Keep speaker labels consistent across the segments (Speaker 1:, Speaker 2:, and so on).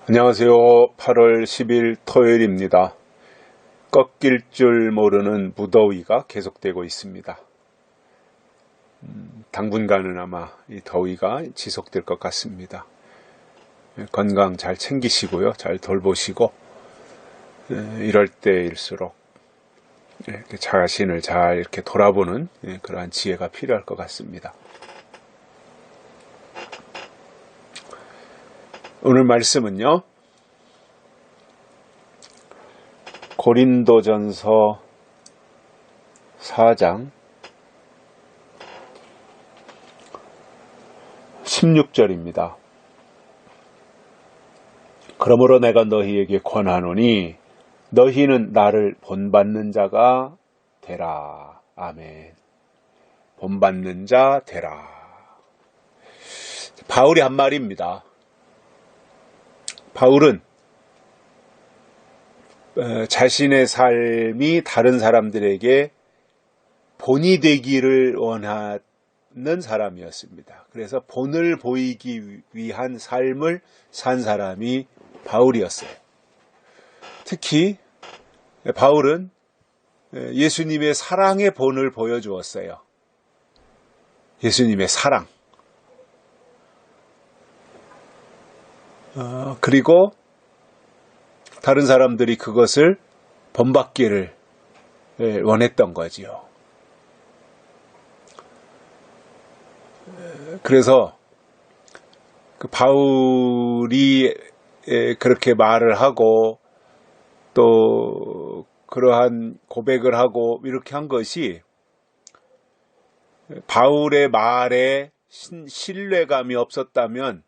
Speaker 1: 안녕하세요. 8월 10일 토요일입니다. 꺾일 줄 모르는 무더위가 계속되고 있습니다. 당분간은 아마 이 더위가 지속될 것 같습니다. 건강 잘 챙기시고요. 잘 돌보시고 이럴 때일수록 자신을 잘 이렇게 돌아보는 그러한 지혜가 필요할 것 같습니다. 오늘 말씀은요. 고린도전서 4장 16절입니다. 그러므로 내가 너희에게 권하노니 너희는 나를 본받는 자가 되라. 아멘. 본받는 자 되라. 바울이 한 말입니다. 바울은 자신의 삶이 다른 사람들에게 본이 되기를 원하는 사람이었습니다. 그래서 본을 보이기 위한 삶을 산 사람이 바울이었어요. 특히 바울은 예수님의 사랑의 본을 보여주었어요. 예수님의 사랑. 그리고 다른 사람들이 그것을 본받기를 원했던 거지요. 그래서 그 바울이 그렇게 말을 하고 또 그러한 고백을 하고 이렇게 한 것이 바울의 말에 신뢰감이 없었다면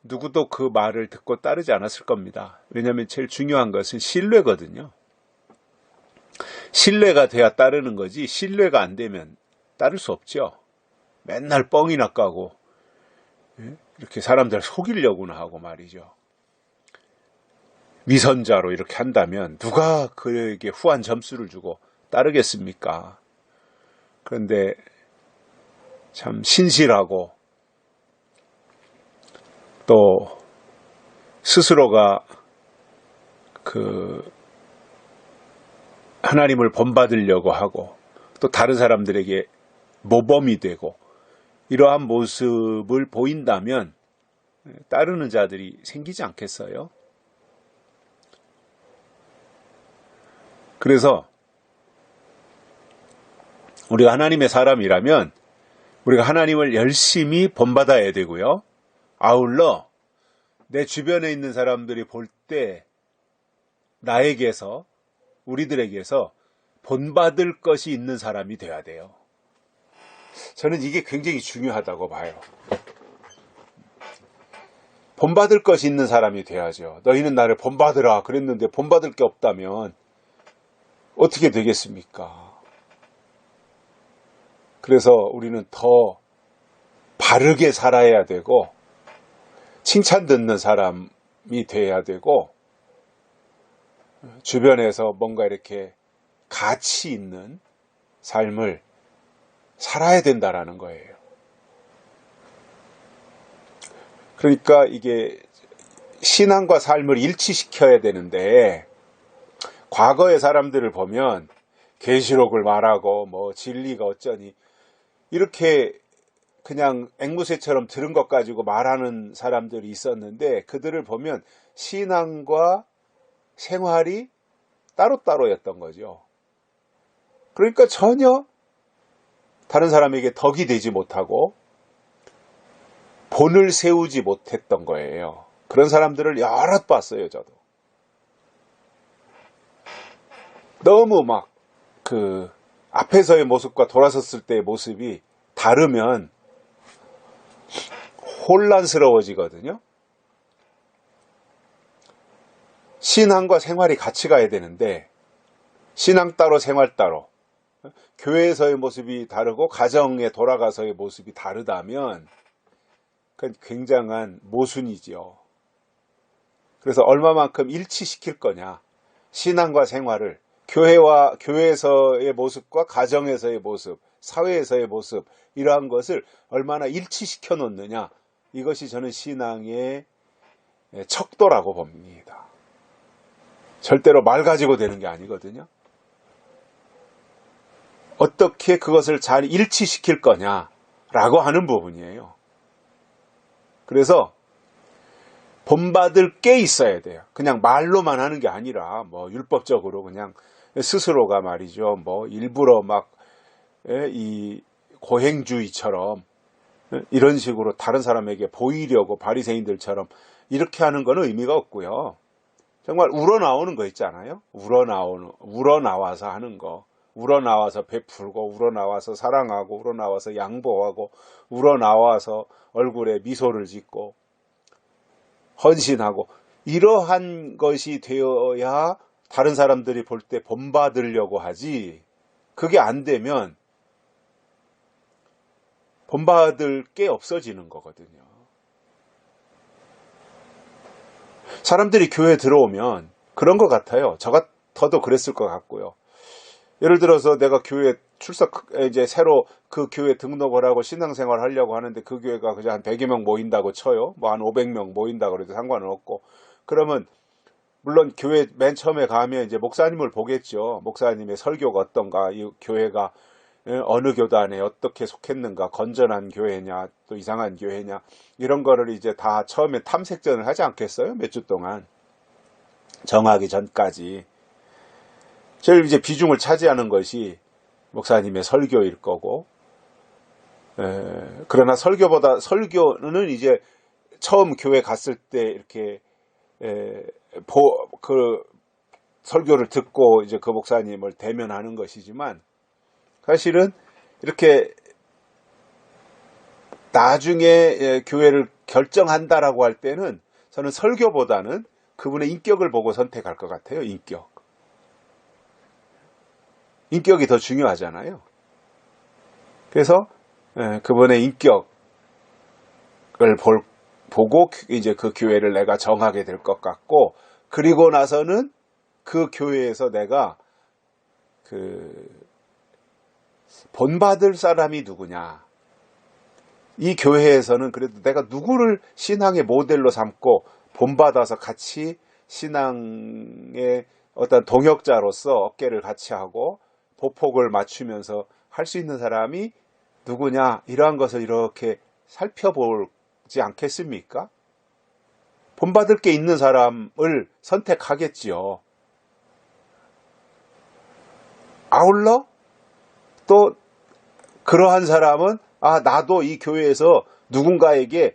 Speaker 1: 누구도 그 말을 듣고 따르지 않았을 겁니다. 왜냐하면 제일 중요한 것은 신뢰거든요. 신뢰가 돼야 따르는 거지 신뢰가 안 되면 따를 수 없죠. 맨날 뻥이나 까고 이렇게 사람들 속이려고나 하고 말이죠. 위선자로 이렇게 한다면 누가 그에게 후한 점수를 주고 따르겠습니까? 그런데 참 신실하고 또 스스로가 하나님을 본받으려고 하고 또 다른 사람들에게 모범이 되고 이러한 모습을 보인다면 따르는 자들이 생기지 않겠어요? 그래서 우리가 하나님의 사람이라면 우리가 하나님을 열심히 본받아야 되고요. 아울러 내 주변에 있는 사람들이 볼 때 나에게서 우리들에게서 본받을 것이 있는 사람이 되어야 돼요. 저는 이게 굉장히 중요하다고 봐요. 본받을 것이 있는 사람이 돼야죠. 너희는 나를 본받으라 그랬는데 본받을 게 없다면 어떻게 되겠습니까? 그래서 우리는 더 바르게 살아야 되고 칭찬 듣는 사람이 돼야 되고 주변에서 뭔가 이렇게 가치 있는 삶을 살아야 된다라는 거예요. 그러니까 이게 신앙과 삶을 일치시켜야 되는데 과거의 사람들을 보면 계시록을 말하고 뭐 진리가 어쩌니 이렇게 그냥 앵무새처럼 들은 것 가지고 말하는 사람들이 있었는데 그들을 보면 신앙과 생활이 따로따로였던 거죠. 그러니까 전혀 다른 사람에게 덕이 되지 못하고 본을 세우지 못했던 거예요. 그런 사람들을 여럿 봤어요, 저도. 너무 막 앞에서의 모습과 돌아섰을 때의 모습이 다르면 혼란스러워지거든요. 신앙과 생활이 같이 가야 되는데 신앙 따로 생활 따로 교회에서의 모습이 다르고 가정에 돌아가서의 모습이 다르다면 그건 굉장한 모순이죠. 그래서 얼마만큼 일치시킬 거냐. 신앙과 생활을 교회에서의 모습과 가정에서의 모습, 사회에서의 모습 이러한 것을 얼마나 일치시켜 놓느냐. 이것이 저는 신앙의 척도라고 봅니다. 절대로 말 가지고 되는 게 아니거든요. 어떻게 그것을 잘 일치시킬 거냐라고 하는 부분이에요. 그래서 본받을 게 있어야 돼요. 그냥 말로만 하는 게 아니라 뭐 율법적으로 그냥 스스로가 말이죠. 뭐 일부러 막 이 고행주의처럼 이런 식으로 다른 사람에게 보이려고 바리새인들처럼 이렇게 하는 거는 의미가 없고요. 정말 우러나오는 거 있잖아요. 우러나와서 하는 거. 우러나와서 베풀고, 우러나와서 사랑하고, 우러나와서 양보하고, 우러나와서 얼굴에 미소를 짓고, 헌신하고, 이러한 것이 되어야 다른 사람들이 볼 때 본받으려고 하지, 그게 안 되면 본받을 게 없어지는 거거든요. 사람들이 교회에 들어오면 그런 것 같아요. 저 같아도 그랬을 것 같고요. 예를 들어서 내가 교회 이제 새로 그 교회 등록을 하고 신앙생활 하려고 하는데 그 교회가 그냥 한 100여 명 모인다고 쳐요. 뭐 한 500명 모인다고 그래도 상관은 없고. 그러면 물론 교회 맨 처음에 가면 이제 목사님을 보겠죠. 목사님의 설교가 어떤가, 이 교회가 어느 교단에 어떻게 속했는가, 건전한 교회냐, 또 이상한 교회냐, 이런 거를 이제 다 처음에 탐색전을 하지 않겠어요? 몇 주 동안. 정하기 전까지. 제일 이제 비중을 차지하는 것이 목사님의 설교일 거고, 그러나 설교는 이제 처음 교회 갔을 때 이렇게, 그 설교를 듣고 이제 그 목사님을 대면하는 것이지만, 사실은 이렇게 나중에 교회를 결정한다라고 할 때는 저는 설교보다는 그분의 인격을 보고 선택할 것 같아요. 인격이 더 중요하잖아요. 그래서 그분의 인격을 보고 이제 그 교회를 내가 정하게 될 것 같고, 그리고 나서는 그 교회에서 내가 본받을 사람이 누구냐. 이 교회에서는 그래도 내가 누구를 신앙의 모델로 삼고 본받아서 같이 신앙의 어떤 동역자로서 어깨를 같이 하고 보폭을 맞추면서 할 수 있는 사람이 누구냐, 이러한 것을 이렇게 살펴보지 않겠습니까? 본받을 게 있는 사람을 선택하겠지요. 아울러 또 그러한 사람은 나도 이 교회에서 누군가에게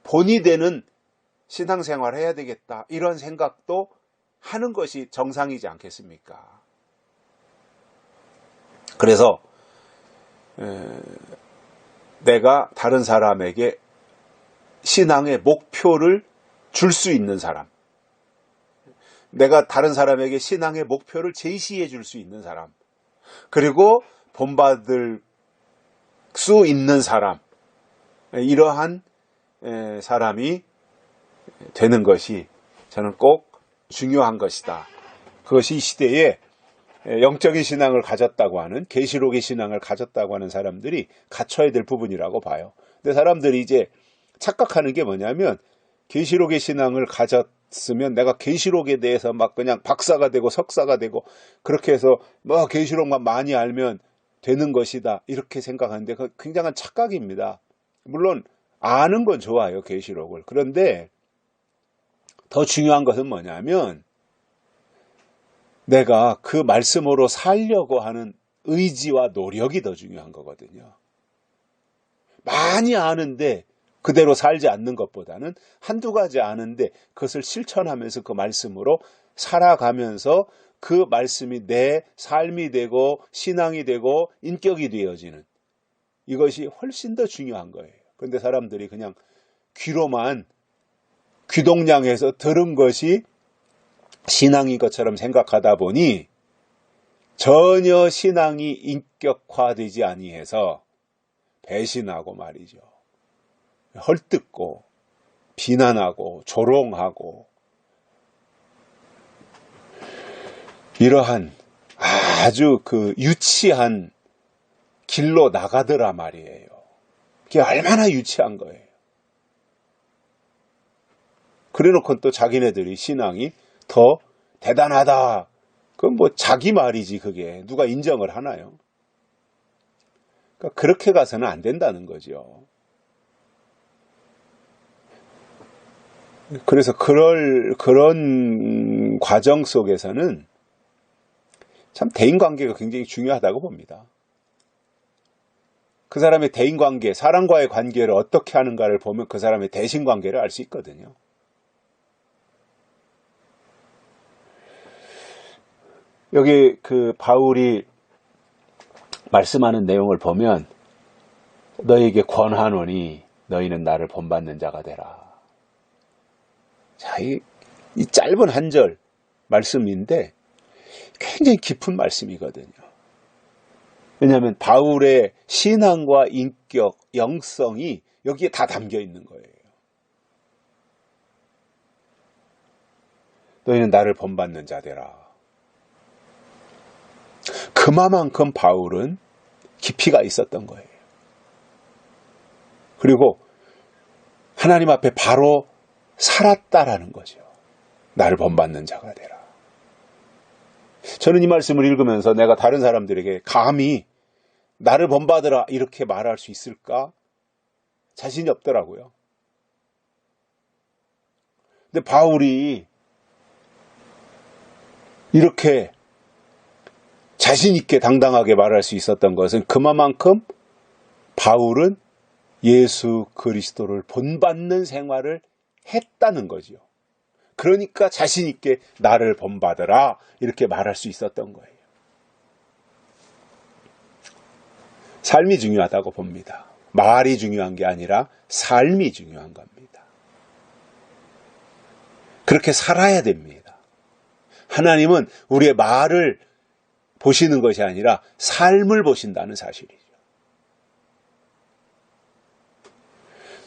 Speaker 1: 본이 되는 신앙생활을 해야 되겠다, 이런 생각도 하는 것이 정상이지 않겠습니까? 그래서 내가 다른 사람에게 신앙의 목표를 줄 수 있는 사람, 내가 다른 사람에게 신앙의 목표를 제시해 줄 수 있는 사람, 그리고 본받을 수 있는 사람, 이러한 사람이 되는 것이 저는 꼭 중요한 것이다. 그것이 이 시대에 영적인 신앙을 가졌다고 하는, 계시록의 신앙을 가졌다고 하는 사람들이 갖춰야 될 부분이라고 봐요. 근데 사람들이 이제 착각하는 게 뭐냐면, 계시록의 신앙을 가졌으면 내가 계시록에 대해서 막 그냥 박사가 되고 석사가 되고 그렇게 해서 뭐 계시록만 많이 알면 되는 것이다, 이렇게 생각하는데 그 굉장한 착각입니다. 물론 아는 건 좋아요, 계시록을. 그런데 더 중요한 것은 뭐냐면, 내가 그 말씀으로 살려고 하는 의지와 노력이 더 중요한 거거든요. 많이 아는데 그대로 살지 않는 것보다는 한두 가지 아는데 그것을 실천하면서 그 말씀으로 살아가면서 그 말씀이 내 삶이 되고 신앙이 되고 인격이 되어지는, 이것이 훨씬 더 중요한 거예요. 그런데 사람들이 그냥 귀로만 귀동냥해서 들은 것이 신앙인 것처럼 생각하다 보니 전혀 신앙이 인격화되지 아니해서 배신하고 말이죠. 헐뜯고 비난하고 조롱하고 이러한 아주 그 유치한 길로 나가더라 말이에요. 그게 얼마나 유치한 거예요. 그래놓고 또 자기네들이 신앙이 더 대단하다. 그건 뭐 자기 말이지 그게. 누가 인정을 하나요? 그러니까 그렇게 가서는 안 된다는 거죠. 그래서 그런 과정 속에서는 참 대인관계가 굉장히 중요하다고 봅니다. 그 사람의 대인관계, 사람과의 관계를 어떻게 하는가를 보면 그 사람의 대신관계를 알 수 있거든요. 여기 그 바울이 말씀하는 내용을 보면 너희에게 권하노니 너희는 나를 본받는 자가 되라. 자, 이 짧은 한 절 말씀인데 굉장히 깊은 말씀이거든요. 왜냐하면 바울의 신앙과 인격, 영성이 여기에 다 담겨 있는 거예요. 너희는 나를 본받는 자 되라. 그만큼 바울은 깊이가 있었던 거예요. 그리고 하나님 앞에 바로 살았다라는 거죠. 나를 본받는 자가 되라. 저는 이 말씀을 읽으면서 내가 다른 사람들에게 감히 나를 본받으라 이렇게 말할 수 있을까? 자신이 없더라고요. 근데 바울이 이렇게 자신 있게 당당하게 말할 수 있었던 것은 그만큼 바울은 예수 그리스도를 본받는 생활을 했다는 거지요. 그러니까 자신 있게 나를 본받으라 이렇게 말할 수 있었던 거예요. 삶이 중요하다고 봅니다. 말이 중요한 게 아니라 삶이 중요한 겁니다. 그렇게 살아야 됩니다. 하나님은 우리의 말을 보시는 것이 아니라 삶을 보신다는 사실이죠.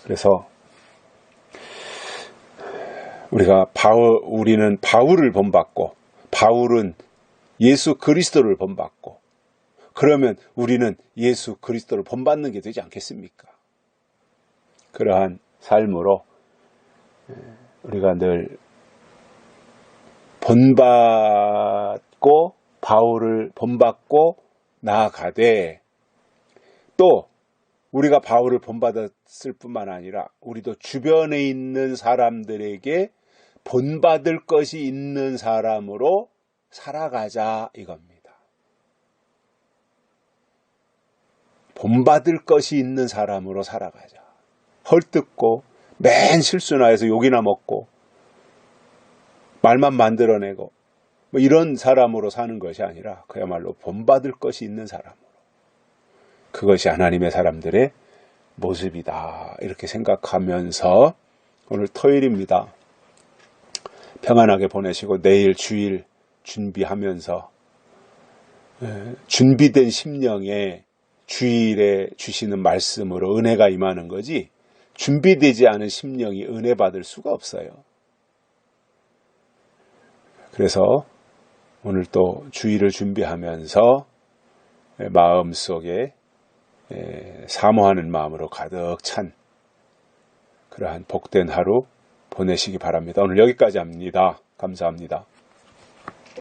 Speaker 1: 그래서 우리는 바울을 본받고 바울은 예수 그리스도를 본받고 그러면 우리는 예수 그리스도를 본받는 게 되지 않겠습니까? 그러한 삶으로 우리가 늘 본받고 바울을 본받고 나아가되 또 우리가 바울을 본받았을 뿐만 아니라 우리도 주변에 있는 사람들에게 본받을 것이 있는 사람으로 살아가자 이겁니다. 본받을 것이 있는 사람으로 살아가자. 헐뜯고 맨 실수나 해서 욕이나 먹고 말만 만들어내고 뭐 이런 사람으로 사는 것이 아니라 그야말로 본받을 것이 있는 사람으로. 그것이 하나님의 사람들의 모습이다. 이렇게 생각하면서 오늘 토요일입니다. 평안하게 보내시고 내일 주일 준비하면서 준비된 심령에 주일에 주시는 말씀으로 은혜가 임하는 거지 준비되지 않은 심령이 은혜 받을 수가 없어요. 그래서 오늘 또 주일을 준비하면서 마음속에 사모하는 마음으로 가득 찬 그러한 복된 하루 보내시기 바랍니다. 오늘 여기까지 합니다. 감사합니다.